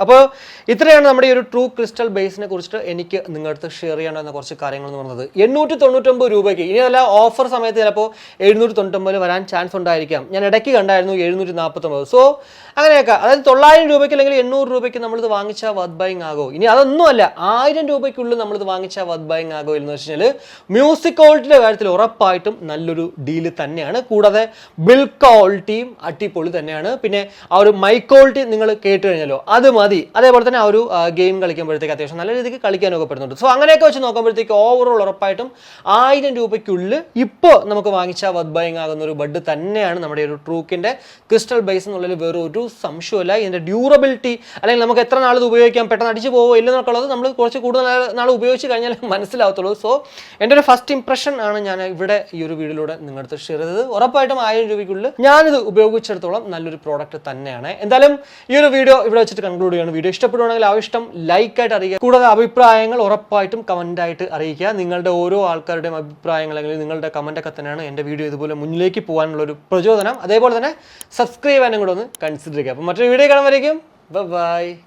അപ്പോൾ ഇത്രയാണ് നമ്മുടെ ഈ ഒരു ട്രൂ ക്രിസ്റ്റൽ ബേസിനെ കുറിച്ചിട്ട് എനിക്ക് നിങ്ങളടുത്ത് ഷെയർ ചെയ്യണമെന്ന കുറച്ച് കാര്യങ്ങൾ എന്ന് പറഞ്ഞത്. 899 രൂപയ്ക്ക് ഇനി അല്ല ഓഫർ സമയത്ത് ചിലപ്പോൾ 799 വരാൻ ചാൻസ് ഉണ്ടായിരിക്കാം. ഞാൻ ഇടയ്ക്ക് കണ്ടായിരുന്നു 749. സോ അങ്ങനെയൊക്കെ, അതായത് 900 രൂപയ്ക്ക് അല്ലെങ്കിൽ 800 രൂപയ്ക്ക് നമ്മളിത് വാങ്ങിച്ചാൽ വർത്ത് ബൈങ് ആകോ? ഇനി അതൊന്നുമല്ല, 1000 രൂപയ്ക്കുള്ളിൽ നമ്മളിത് വാങ്ങിച്ചാൽ വർത്ത് ബൈങ് ആകോ എന്ന് വെച്ച് കഴിഞ്ഞാൽ മ്യൂസിക് ക്വാളിറ്റിയുടെ കാര്യത്തിൽ ഉറപ്പായിട്ടും നല്ലൊരു ഡീല് തന്നെയാണ്. കൂടാതെ ബിൽഡ് ക്വാളിറ്റിയും അടിപൊളി തന്നെയാണ്. പിന്നെ ആ ഒരു മൈക്ക് ക്വാളിറ്റി നിങ്ങൾ കേട്ട് കഴിഞ്ഞാലോ അത് മതി. അതേപോലെ തന്നെ ആ ഒരു ഗെയിം കളിക്കുമ്പോഴത്തേക്ക് അത്യാവശ്യം നല്ല രീതിക്ക് കളിക്കാനൊക്കെ പറ്റുന്നുണ്ട്. സോ അങ്ങനെയൊക്കെ വെച്ച് നോക്കുമ്പോഴത്തേക്ക് ഓവറോൾ ഉറപ്പായിട്ടും 1000 രൂപയ്ക്കുള്ളിൽ ഇപ്പോൾ നമുക്ക് വാങ്ങിച്ചാൽ വർത്ത് ബൈങ് ആകുന്ന ഒരു ബഡ് തന്നെയാണ് നമ്മുടെ ഒരു ട്രൂക്കിൻ്റെ ക്രിസ്റ്റൽ ബേസ് എന്നുള്ളതിൽ വേറെ ഒരു സംശയമല്ല. ഇതിൻ്റെ ഡ്യൂറബിലിറ്റി അല്ലെങ്കിൽ നമുക്ക് എത്ര നാൾ ഇത് ഉപയോഗിക്കാം, പെട്ടെന്ന് അടിച്ച് പോവോ ഇല്ലെന്നൊക്കെയുള്ളത് നമ്മൾ കുറച്ച് കൂടുതൽ നാൾ ഉപയോഗിച്ച് കഴിഞ്ഞാൽ മനസ്സിലാവത്തുള്ളൂ. സോ എൻ്റെ ഒരു ഫസ്റ്റ് ഇംപ്രഷൻ ആണ് ഞാൻ ഇവിടെ ഈ ഒരു വീഡിയോയിലൂടെ നിങ്ങളുടെ ഷെയർ ചെയ്തത്. ഉറപ്പായിട്ടും 1000 രൂപയ്ക്കുള്ളിൽ ഞാനിത് ഉപയോഗിച്ചിടത്തോളം നല്ലൊരു പ്രോഡക്റ്റ് തന്നെയാണ്. എന്തായാലും ഈ ഒരു വീഡിയോ ഇവിടെ വെച്ചിട്ട് കൺക്ലൂഡ് ചെയ്യണം. വീഡിയോ ഇഷ്ടപ്പെടുവാണെങ്കിൽ ആവശ്യം ലൈക്കായിട്ട് അറിയിക്കുക. കൂടാതെ അഭിപ്രായങ്ങൾ ഉറപ്പായിട്ടും കമൻ്റായിട്ട് അറിയിക്കുക. നിങ്ങളുടെ ഓരോ ആൾക്കാരുടെയും അഭിപ്രായങ്ങൾ അല്ലെങ്കിൽ നിങ്ങളുടെ കമൻ്റൊക്കെ തന്നെയാണ് എൻ്റെ വീഡിയോ ഇതുപോലെ മുന്നിലേക്ക് പോകാനുള്ള ഒരു പ്രചോദനം. അതേപോലെ തന്നെ സബ്സ്ക്രൈബ് ചെയ്യാനും കൂടെ ഒന്ന് കൺസിഡർ ചെയ്യുക. അപ്പോൾ മറ്റൊരു വീഡിയോ കാണുമ്പോഴേക്കും ബൈ.